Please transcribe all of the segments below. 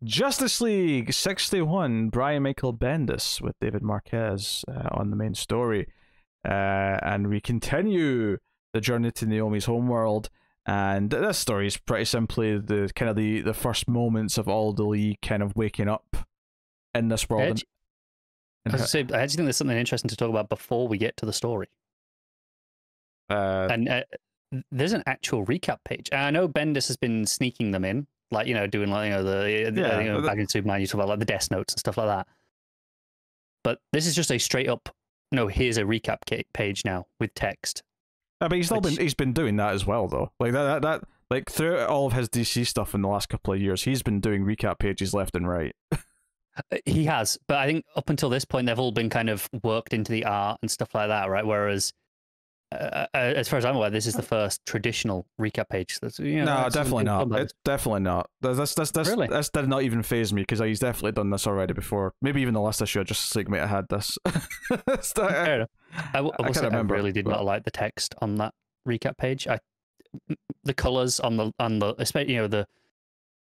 Justice League 61, Brian Michael Bendis with David Marquez on the main story. And we continue the journey to Naomi's homeworld. And this story is pretty simply the first moments of Alder Lee kind of waking up in this world. I actually think there's something interesting to talk about before we get to the story. There's an actual recap page. And I know Bendis has been sneaking them in, like, doing like, back in Superman, you talk about like the death notes and stuff like that. But this is just a straight up, here's a recap page now with text. But he's been doing that as well, though. Like that like throughout all of his DC stuff in the last couple of years, he's been doing recap pages left and right. He has, but I think up until this point, they've all been kind of worked into the art and stuff like that, right? Whereas, as far as I'm aware, this is the first traditional recap page. No, definitely not. It's definitely not. Really? This did not even faze me because he's definitely done this already before. Maybe even the last issue, Justice League might have had this. Fair enough. I remember. I really did not like the text on that recap page. The colors on the especially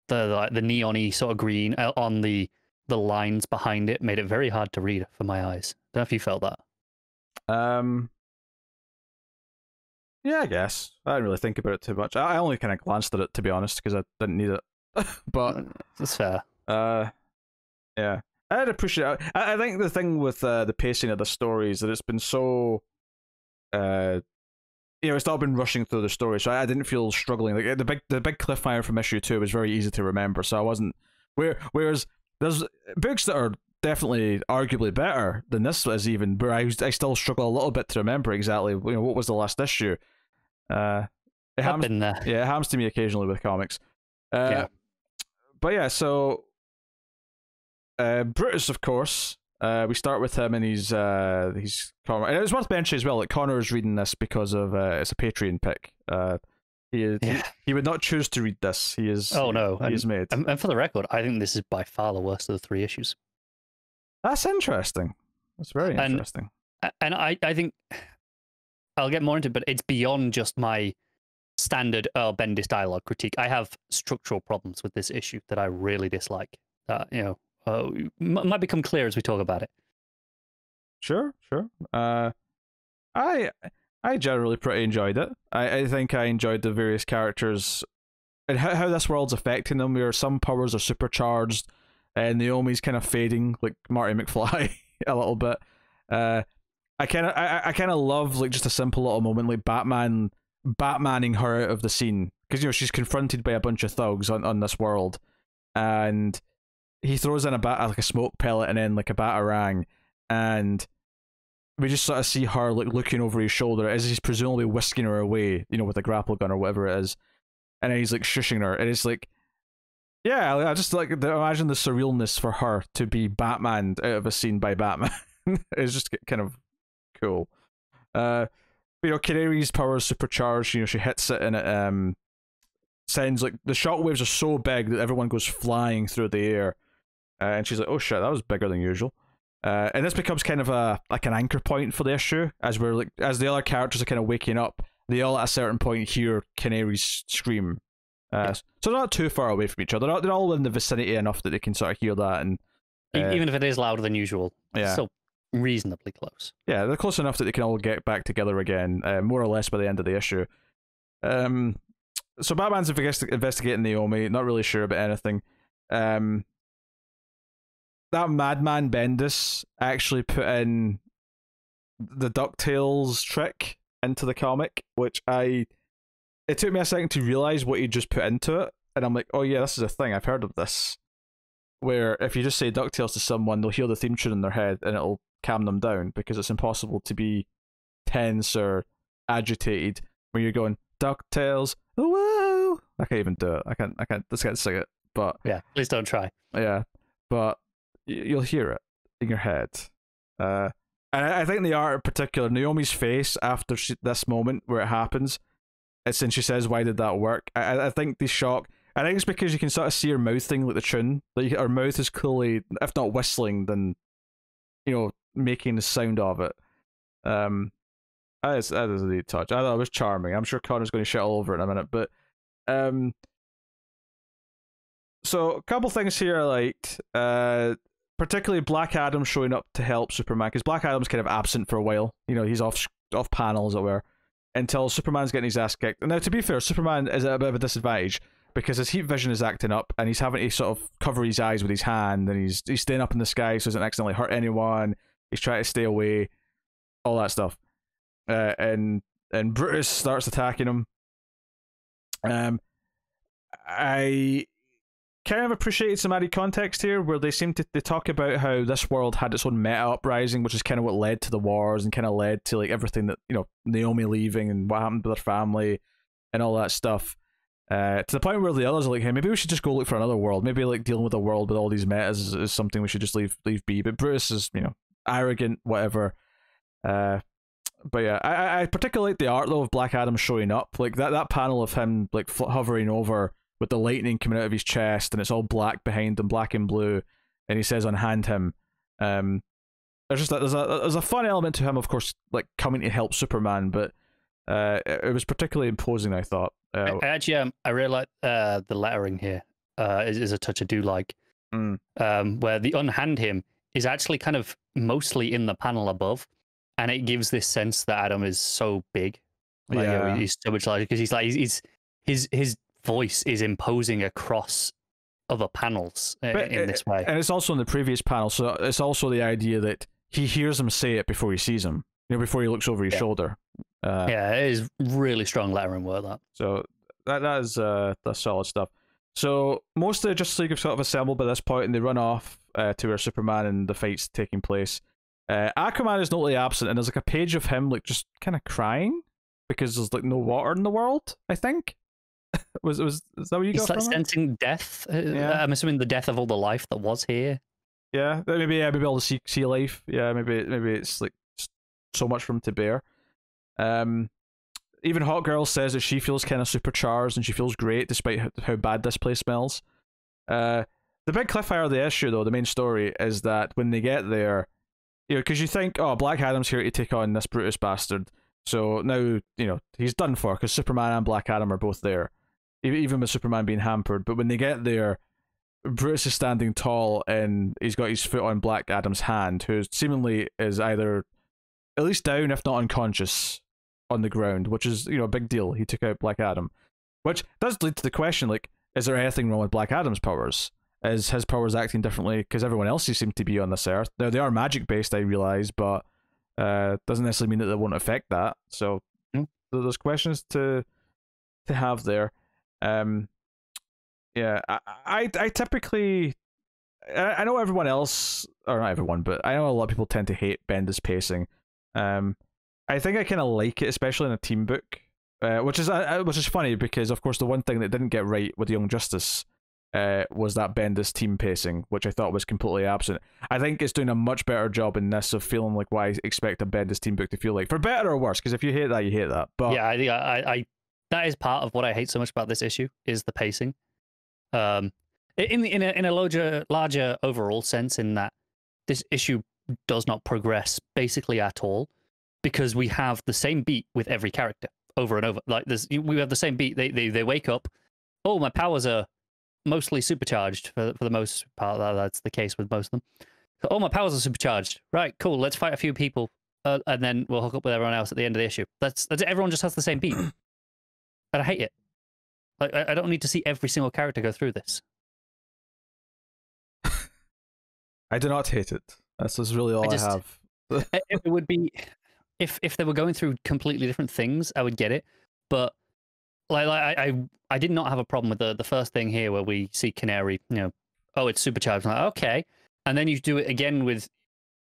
the neon-y sort of green on the lines behind it made it very hard to read for my eyes. Don't know if you felt that. Yeah, I guess. I didn't really think about it too much. I only kind of glanced at it, to be honest, because I didn't need it. But that's fair. Yeah. I'd appreciate it. I think the thing with the pacing of the story is that it's been so... it's not been rushing through the story, so I didn't feel struggling. Like the big cliffhanger from issue 2 was very easy to remember, so I wasn't... Whereas there's books that are definitely arguably better than this is, even, where I still struggle a little bit to remember exactly what was the last issue. It happens to me occasionally with comics. Yeah. But yeah, so Brutus, of course, we start with him and he's and it was worth mentioning as well that Connor is reading this because of it's a Patreon pick. He would not choose to read this. He is made. And for the record, I think this is by far the worst of the 3 issues. That's interesting. That's very interesting. And I think I'll get more into it, but it's beyond just my standard Bendis dialogue critique. I have structural problems with this issue that I really dislike. That might become clear as we talk about it. Sure. I generally pretty enjoyed it. I think I enjoyed the various characters and how this world's affecting them. Where some powers are supercharged, and Naomi's kind of fading, like Marty McFly, a little bit. I kind of love like just a simple little moment like Batmaning her out of the scene, because she's confronted by a bunch of thugs on this world, and he throws in like a smoke pellet and then like a batarang, and we just sort of see her like looking over his shoulder as he's presumably whisking her away, with a grapple gun or whatever it is, and then he's like shushing her, and it's like, yeah, I just like imagine the surrealness for her to be Batmaned out of a scene by Batman. It's just kind of cool. Canary's power is supercharged. She hits it and it sends like the shockwaves are so big that everyone goes flying through the air, and she's like, "Oh shit, that was bigger than usual." And this becomes kind of an anchor point for the issue as the other characters are kind of waking up. They all at a certain point hear Canary's scream. So they're not too far away from each other. They're all in the vicinity enough that they can sort of hear that, and even if it is louder than usual, it's still reasonably close. Yeah, they're close enough that they can all get back together again, more or less by the end of the issue. So Batman's investigating Naomi, not really sure about anything. That Madman Bendis actually put in the DuckTales trick into the comic, which it took me a second to realize what he just put into it, and I'm like, oh yeah, this is a thing, I've heard of this, where if you just say DuckTales to someone, they'll hear the theme tune in their head and it'll calm them down, because it's impossible to be tense or agitated when you're going DuckTales. Whoa! I can't even do it. I can't sing it. But yeah, please don't try. Yeah, but you'll hear it in your head. And I think the art in particular, Naomi's face after this moment where it happens, it's when she says, "Why did that work?" I think the shock. I think it's because you can sort of see her mouthing like the tune. Like her mouth is clearly, if not whistling, then making the sound of it. That is a neat touch. I thought it was charming. I'm sure Connor's going to shit all over it in a minute, but so So a couple things here I liked. Particularly Black Adam showing up to help Superman, because Black Adam's kind of absent for a while. You know, he's off panel, as it were, until Superman's getting his ass kicked. Now, to be fair, Superman is at a bit of a disadvantage because his heat vision is acting up, and he's having to sort of cover his eyes with his hand, and he's staying up in the sky so he doesn't accidentally hurt anyone. He's trying to stay away, all that stuff. And Brutus starts attacking him. I kind of appreciated some added context here where they talk about how this world had its own meta uprising, which is kind of what led to the wars and kind of led to like everything that, you know, Naomi leaving and what happened to their family and all that stuff. To the point where the others are like, hey, maybe we should just go look for another world. Maybe like dealing with a world with all these metas is something we should just leave be. But Brutus is, you know, arrogant, whatever. But yeah, I particularly like the art though of Black Adam showing up. Like that panel of him like hovering over with the lightning coming out of his chest, and it's all black behind him, black and blue, and he says "unhand him." There's a fun element to him, of course, like coming to help Superman, but it was particularly imposing, I thought. Actually, I really like the lettering here. Is a touch I do like, where the "unhand him" is actually kind of mostly in the panel above, and it gives this sense that Adam is so big, like, yeah, you know, he's so much larger because his voice is imposing across other panels in this way. And it's also in the previous panel, so it's also the idea that he hears him say it before he sees him, you know, before he looks over his shoulder. Yeah, it is really strong lettering work, that. So that's solid stuff. So most of the Justice League have sort of assembled by this point, and they run off to where Superman and the fight's taking place. Aquaman is notably absent, and there's like a page of him like just kind of crying because there's like no water in the world, I think. Is that what you got from it? He's like sensing death. Yeah. I'm assuming the death of all the life that was here. Yeah, maybe all the sea life. Yeah, maybe it's like so much for him to bear. Even Hawkgirl says that she feels kind of supercharged and she feels great despite how bad this place smells. The big cliffhanger of the issue, though, the main story, is that when they get there, you know, because you think, oh, Black Adam's here to take on this Brutus bastard, so now, you know, he's done for because Superman and Black Adam are both there, even with Superman being hampered. But when they get there, Brutus is standing tall and he's got his foot on Black Adam's hand, who seemingly is either at least down, if not unconscious, on the ground, which is, you know, a big deal. He took out Black Adam, which does lead to the question, like, is there anything wrong with Black Adam's powers? Is his powers acting differently because everyone else seems to be on this earth? Now, they are magic based, I realize, but doesn't necessarily mean that they won't affect that. So there's questions to have there. Yeah, I typically, I know everyone else, or not everyone, but I know a lot of people tend to hate Bendis pacing. I think I kind of like it, especially in a team book, which is funny because, of course, the one thing that didn't get right with Young Justice was that Bendis team pacing, which I thought was completely absent. I think it's doing a much better job in this of feeling like what I expect a Bendis team book to feel like, for better or worse, because if you hate that, you hate that. But yeah, I think I that is part of what I hate so much about this issue, is the pacing. In a larger overall sense, in that this issue does not progress basically at all, because we have the same beat with every character over and over. Like we have the same beat. They wake up. Oh, my powers are mostly supercharged for the most part. That's the case with most of them. So, oh, my powers are supercharged. Right, cool. Let's fight a few people, and then we'll hook up with everyone else at the end of the issue. That's it. Everyone just has the same beat, and I hate it. Like, I don't need to see every single character go through this. I do not hate it. That's really all I have. It would be if they were going through completely different things, I would get it. But I did not have a problem with the first thing here where we see Canary. You know, oh, it's supercharged. I'm like, okay, and then you do it again with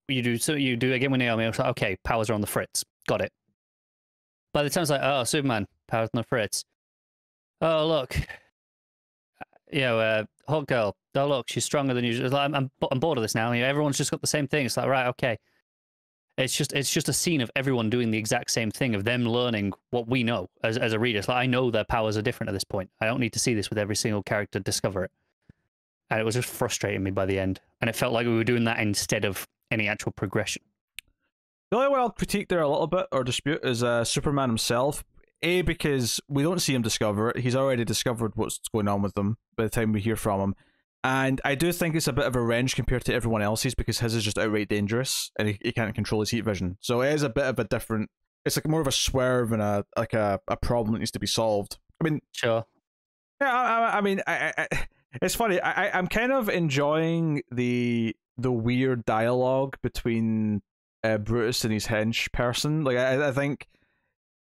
you do it again with Naomi. I was like, okay, powers are on the fritz. Got it. By the time it's like, oh, Superman, powers on the fritz. Oh, look, you know, Hawkgirl. Oh, look, she's stronger than usual. Like, I'm bored of this now. You know, everyone's just got the same thing. It's like, right, okay. It's just a scene of everyone doing the exact same thing, of them learning what we know as a reader. It's like, I know their powers are different at this point. I don't need to see this with every single character discover it. And it was just frustrating me by the end. And it felt like we were doing that instead of any actual progression. The only one I'll critique there a little bit, or dispute, is Superman himself. A, because we don't see him discover it. He's already discovered what's going on with them by the time we hear from him. And I do think it's a bit of a wrench compared to everyone else's because his is just outright dangerous and he can't control his heat vision. So it is a bit of a different. It's like more of a swerve and a problem that needs to be solved. I mean, sure. Yeah, I mean, it's funny. I'm kind of enjoying the weird dialogue between Brutus and his hench person. Like, I think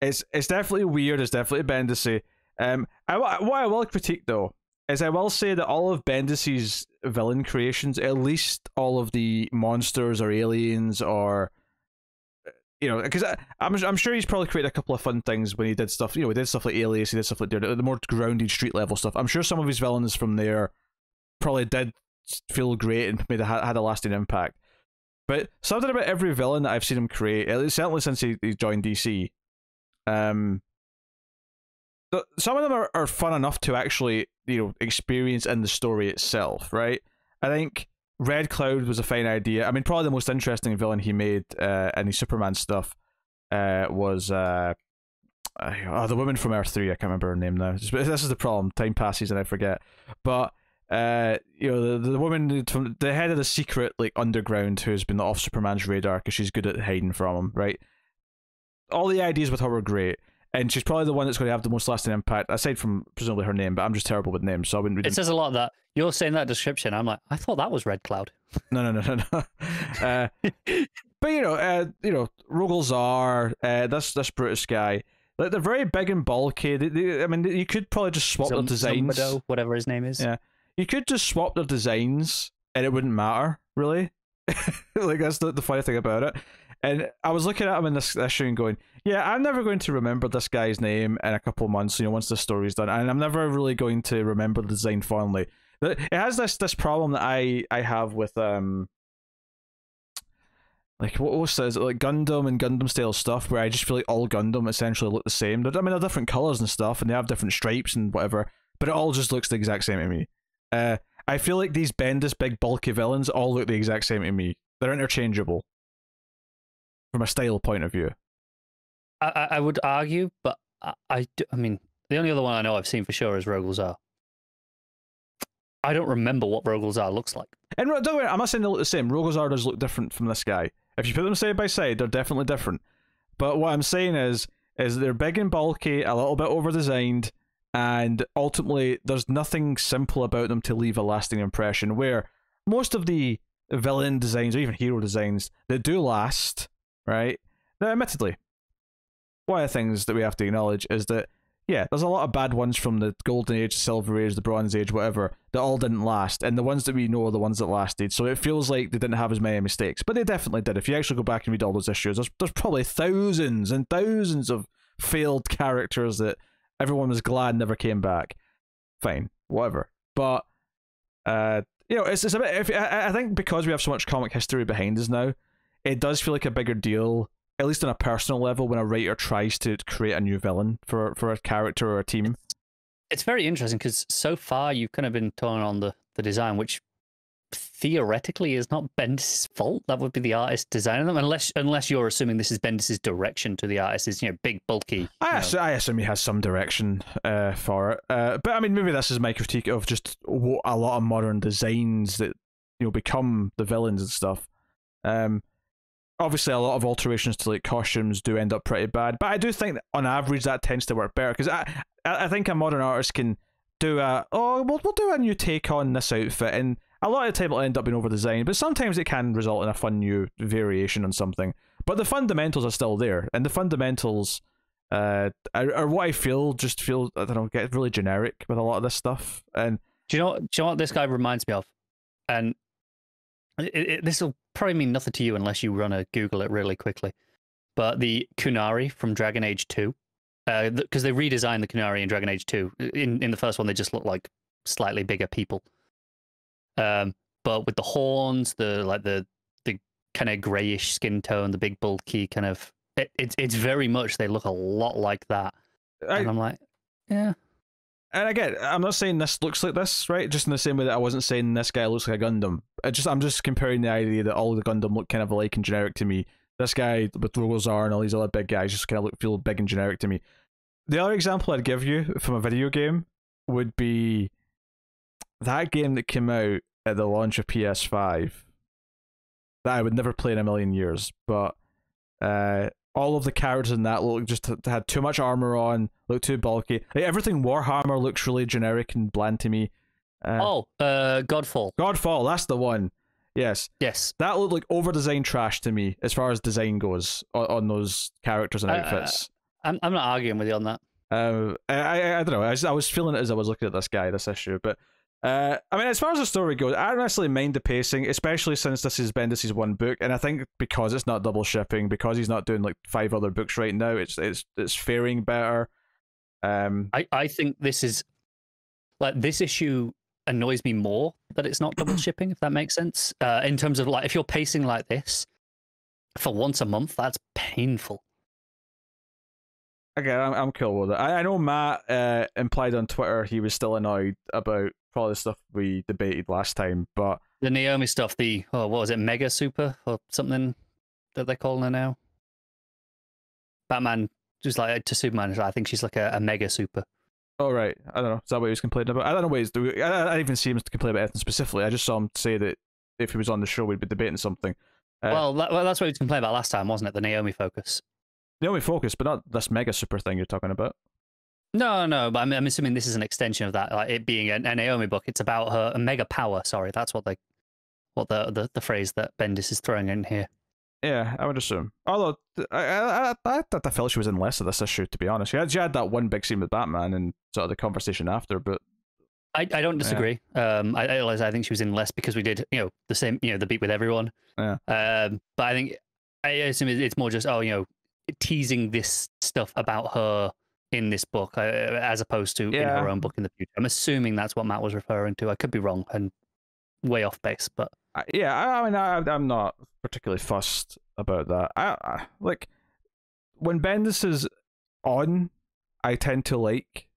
it's definitely weird. It's definitely Bendisy. What I will critique though is I will say that all of Bendisy's villain creations, at least all of the monsters or aliens or because I'm sure he's probably created a couple of fun things when he did stuff. He did stuff like Alias, he did stuff like the more grounded street level stuff. I'm sure some of his villains from there probably did feel great and had a lasting impact. But something about every villain that I've seen him create, at least certainly since he joined DC, some of them are fun enough to actually experience in the story itself, right? I think Red Cloud was a fine idea. I mean, probably the most interesting villain he made in his Superman stuff was the woman from Earth 3. I can't remember her name now. This is the problem. Time passes and I forget. But the woman from the head of the secret underground who's been off Superman's radar because she's good at hiding from him, right? All the ideas with her were great. And she's probably the one that's going to have the most lasting impact, aside from presumably her name, but I'm just terrible with names, so I wouldn't read it. Says a lot that you're saying that description. I'm like, I thought that was Red Cloud. No. But Rogol Zar, this Brutus guy, they're very big and bulky. I mean, you could probably just swap their designs. Zumbido, whatever his name is. Yeah, you could just swap their designs, and it wouldn't matter really. That's the funny thing about it. And I was looking at him in this issue and going, yeah, I'm never going to remember this guy's name in a couple of months, once the story's done. And I'm never really going to remember the design fondly. It has this problem that I have with, what was it? Like Gundam and Gundam style stuff, where I just feel like all Gundam essentially look the same. They're different colors and stuff, and they have different stripes and whatever, but it all just looks the exact same to me. I feel like these Bendis big bulky villains all look the exact same to me. They're interchangeable. From a style point of view, I would argue, but I mean, the only other one I know I've seen for sure is Rogol Zar. I don't remember what Rogol Zar looks like. And don't worry, I'm not saying they look the same. Rogol Zar does look different from this guy. If you put them side by side, they're definitely different. But what I'm saying is they're big and bulky, a little bit over-designed, and ultimately there's nothing simple about them to leave a lasting impression, where most of the villain designs, or even hero designs, that do last, right? Now, admittedly, one of the things that we have to acknowledge is that, yeah, there's a lot of bad ones from the Golden Age, Silver Age, the Bronze Age, whatever, that all didn't last, and the ones that we know are the ones that lasted, so it feels like they didn't have as many mistakes, but they definitely did. If you actually go back and read all those issues, there's probably thousands and thousands of failed characters that everyone was glad never came back. Fine, whatever. But, it's a bit... I think because we have so much comic history behind us now, it does feel like a bigger deal, at least on a personal level, when a writer tries to create a new villain for a character or a team. It's very interesting because so far you've kind of been torn on the design, which theoretically is not Bendis' fault. That would be the artist designing them, unless you're assuming this is Bendis' direction to the artist is big, bulky. I assume he has some direction for it. But I mean, maybe this is my critique of just a lot of modern designs that become the villains and stuff. Obviously, a lot of alterations to costumes do end up pretty bad, but I do think that on average that tends to work better because I think a modern artist can do we'll do a new take on this outfit, and a lot of the time it'll end up being over designed, but sometimes it can result in a fun new variation on something. But the fundamentals are still there, and the fundamentals are what I feel I don't know, get really generic with a lot of this stuff. And do you know what this guy reminds me of? And this will probably mean nothing to you unless you run a Google it really quickly. But the Kunari from Dragon Age 2, because they redesigned the Kunari in Dragon Age 2. In the first one, they just look like slightly bigger people. But with the horns, the kind of grayish skin tone, the big bulky kind of, it's very much, they look a lot like that. And I'm like, yeah. And again, I'm not saying this looks like this, right? Just in the same way that I wasn't saying this guy looks like a Gundam. I'm just comparing the idea that all the Gundam look kind of alike and generic to me. This guy with Rogol Zar and all these other big guys just kind of feel big and generic to me. The other example I'd give you from a video game would be that game that came out at the launch of PS5 that I would never play in a million years, but all of the characters in that look just had too much armor on, looked too bulky. Like, everything Warhammer looks really generic and bland to me. Godfall. Godfall, that's the one. Yes. That looked like over-designed trash to me as far as design goes on those characters and outfits. I'm not arguing with you on that. I don't know. I was feeling it as I was looking at this issue, but I mean, as far as the story goes, I don't necessarily mind the pacing, especially since this is Bendis' one book, and I think because it's not double shipping, because he's not doing like 5 other books right now, it's faring better. I think this is like, this issue annoys me more that it's not double shipping, if that makes sense. In terms of like, if you're pacing like this for once a month, that's painful. Again, I'm cool with it. I know Matt implied on Twitter he was still annoyed about probably the stuff we debated last time, but the Naomi stuff, what was it, Mega Super or something that they're calling her now? Batman, just like to Superman, I think she's like a Mega Super. Oh, right. I don't know. Is that what he was complaining about? I don't know what he's doing. I didn't even see him complain about anything specifically. I just saw him say that if he was on the show, we'd be debating something. Well, that's what he was complaining about last time, wasn't it? The Naomi focus. Naomi focus, but not this Mega Super thing you're talking about. No, but I'm assuming this is an extension of that. Like it being a Naomi book, it's about her mega power. Sorry, that's what the phrase that Bendis is throwing in here. Yeah, I would assume. Although I felt she was in less of this issue, to be honest. She had that one big scene with Batman and sort of the conversation after, but I don't disagree. Yeah. I think she was in less because we did the same the beat with everyone. Yeah. But I assume it's more just teasing this stuff about her in this book as opposed to in her own book in the future. I'm assuming that's what Matt was referring to. I could be wrong and way off base, but I mean, I'm not particularly fussed about that. I like when Bendis is on, I tend to like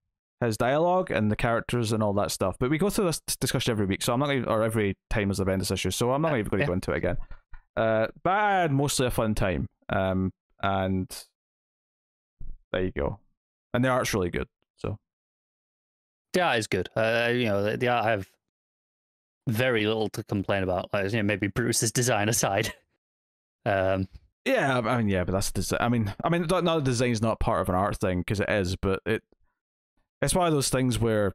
his dialogue and the characters and all that stuff. But we go through this discussion every week, so I'm not going or every time there's a Bendis issue, so I'm not even going to go into it again. But I had mostly a fun time. And there you go. And the art's really good. So the art is good. The art I have very little to complain about. Like, maybe Bruce's design aside. Yeah, I mean, but that's design. I mean, not the design's not part of an art thing because it is, but it's one of those things where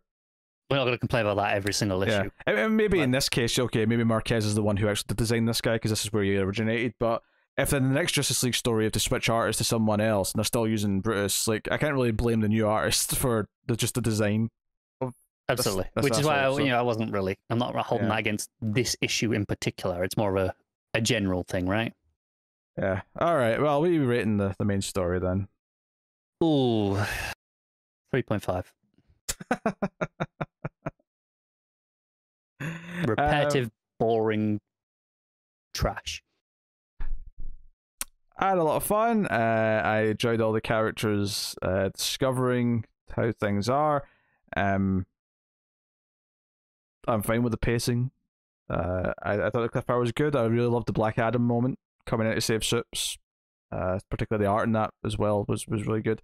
we're not going to complain about that every single issue. Yeah, maybe in this case, okay, maybe Marquez is the one who actually designed this guy because this is where he originated, but if in the next Justice League story, if they switch artists to someone else and they're still using Brutus, like I can't really blame the new artist for just the design. Absolutely, which is why I wasn't really. I'm not holding that against this issue in particular. It's more of a general thing, right? Yeah. All right. Well, we rating the main story then. Ooh, 3.5. Repetitive, boring trash. I had a lot of fun. I enjoyed all the characters, discovering how things are. I'm fine with the pacing. I thought the Cliff Bar was good. I really loved the Black Adam moment coming out to save Supes. Particularly the art in that as well was really good.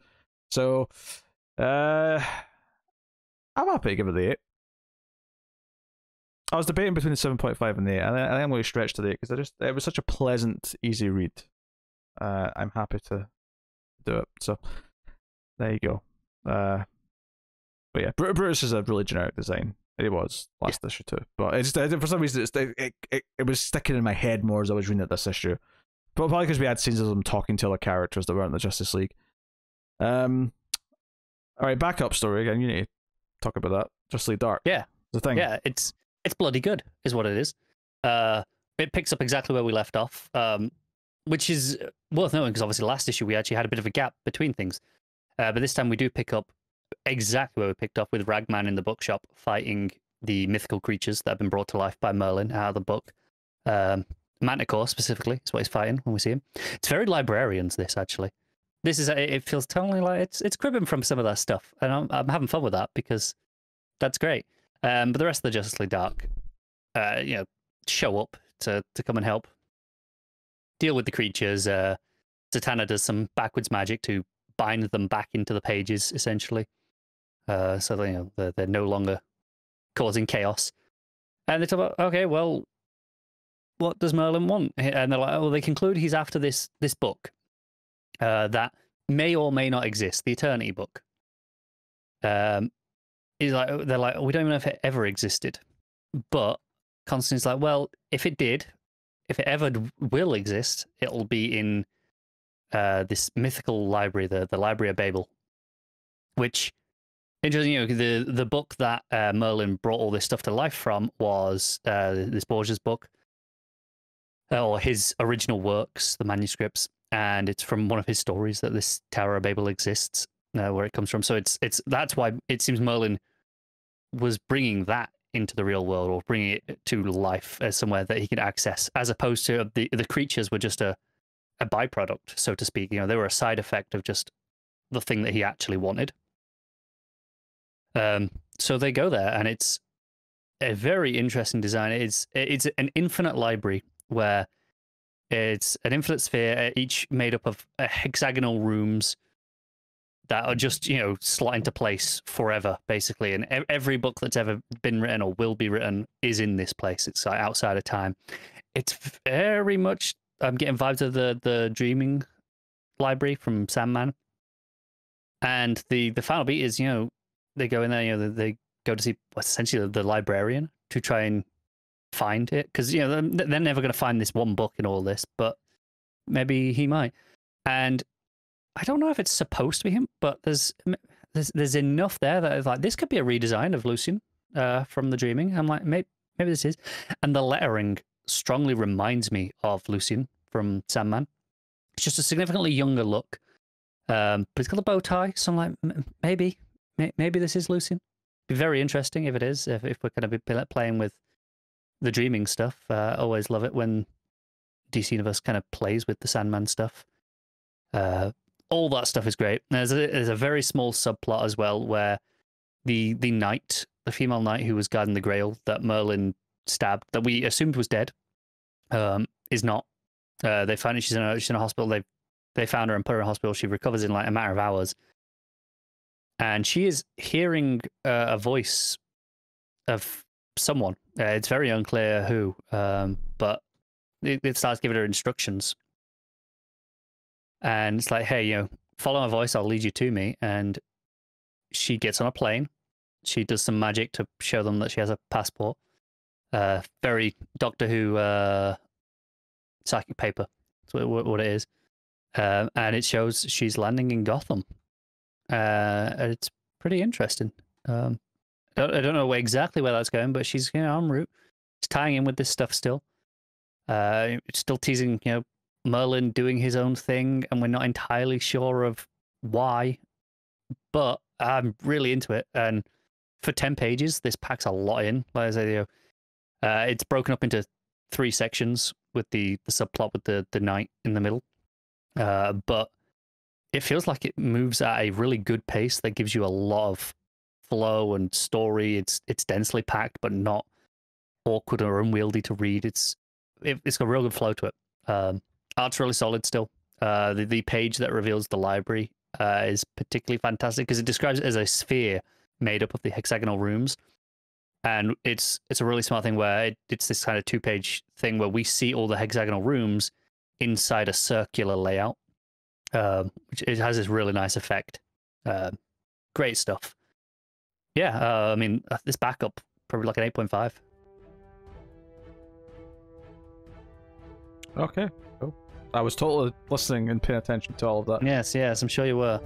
So, I'm happy to give it the 8. I was debating between the 7.5 and the 8, and I think I'm going to stretch to the 8 because it was such a pleasant, easy read. I'm happy to do it. So there you go. But yeah, Brutus is a really generic design. It was last issue too, but it's for some reason it was sticking in my head more as I was reading this issue. But probably because we had scenes of them talking to other characters that weren't in the Justice League. All right, backup story again. You need to talk about that. Justice League Dark. Yeah, the thing. Yeah, it's bloody good, is what it is. It picks up exactly where we left off. Which is worth knowing because obviously last issue we actually had a bit of a gap between things. But this time we do pick up exactly where we picked up with Ragman in the bookshop fighting the mythical creatures that have been brought to life by Merlin out of the book. Manticore specifically is what he's fighting when we see him. It's very Librarians, this actually. It feels totally like it's cribbing from some of that stuff. And I'm having fun with that because that's great. But the rest of the Justice League Dark, show up to come and help. Deal with the creatures. Zatanna does some backwards magic to bind them back into the pages, essentially. So they're no longer causing chaos. And they talk about, okay, well, what does Merlin want? And they're like, oh, they conclude he's after this book that may or may not exist, the Eternity book. They're like, we don't even know if it ever existed. But Constantine's like, well, if it did, if it ever will exist, it'll be in this mythical library, the Library of Babel, which, interesting, you know, the book that Merlin brought all this stuff to life from was this Borges book, or his original works, the manuscripts, and it's from one of his stories that this Tower of Babel exists, where it comes from. So that's why it seems Merlin was bringing that into the real world, or bringing it to life as somewhere that he could access, as opposed to the creatures were just a byproduct, so to speak. You know, they were a side effect of just the thing that he actually wanted. So they go there, and it's a very interesting design. It's an infinite library where it's an infinite sphere, each made up of hexagonal rooms that are just, you know, slot into place forever, basically. And every book that's ever been written or will be written is in this place. It's like outside of time. It's very much, I'm getting vibes of the Dreaming library from Sandman. And the final beat is, you know, they go in there, you know, they go to see essentially the librarian to try and find it. Because, you know, they're never going to find this one book in all this, but maybe he might. And I don't know if it's supposed to be him, but there's enough there that like this could be a redesign of Lucian from the Dreaming. I'm like, maybe this is, and the lettering strongly reminds me of Lucian from Sandman. It's just a significantly younger look, but it's got a bow tie, so I'm like, maybe this is Lucian. Be very interesting if it is. If we're going to be playing with the Dreaming stuff, always love it when DC Universe kind of plays with the Sandman stuff. All that stuff is great. There's a very small subplot as well where the knight, the female knight who was guarding the Grail that Merlin stabbed, that we assumed was dead, is not. They find her, she's in a hospital. They found her and put her in hospital. She recovers in like a matter of hours, and she is hearing a voice of someone. It's very unclear who, but it starts giving her instructions. And it's like, hey, you know, follow my voice, I'll lead you to me. And she gets on a plane. She does some magic to show them that she has a passport. Very Doctor Who psychic paper. That's what it is. And it shows she's landing in Gotham. And it's pretty interesting. I don't know exactly where that's going, but she's, you know, en route. It's tying in with this stuff still. It's still teasing, you know, Merlin doing his own thing, and we're not entirely sure of why, but I'm really into it. And for 10 pages, this packs a lot in. Like I say, you know, it's broken up into 3 sections with the subplot with the knight in the middle. But it feels like it moves at a really good pace that gives you a lot of flow and story. It's densely packed, but not awkward or unwieldy to read. It's got a real good flow to it. Art's really solid still. The page that reveals the library is particularly fantastic because it describes it as a sphere made up of the hexagonal rooms. And it's a really smart thing where it's this kind of 2-page thing where we see all the hexagonal rooms inside a circular layout, which it has this really nice effect. Great stuff. Yeah, I mean, this backup, probably like an 8.5. Okay, cool. I was totally listening and paying attention to all of that. Yes, I'm sure you were.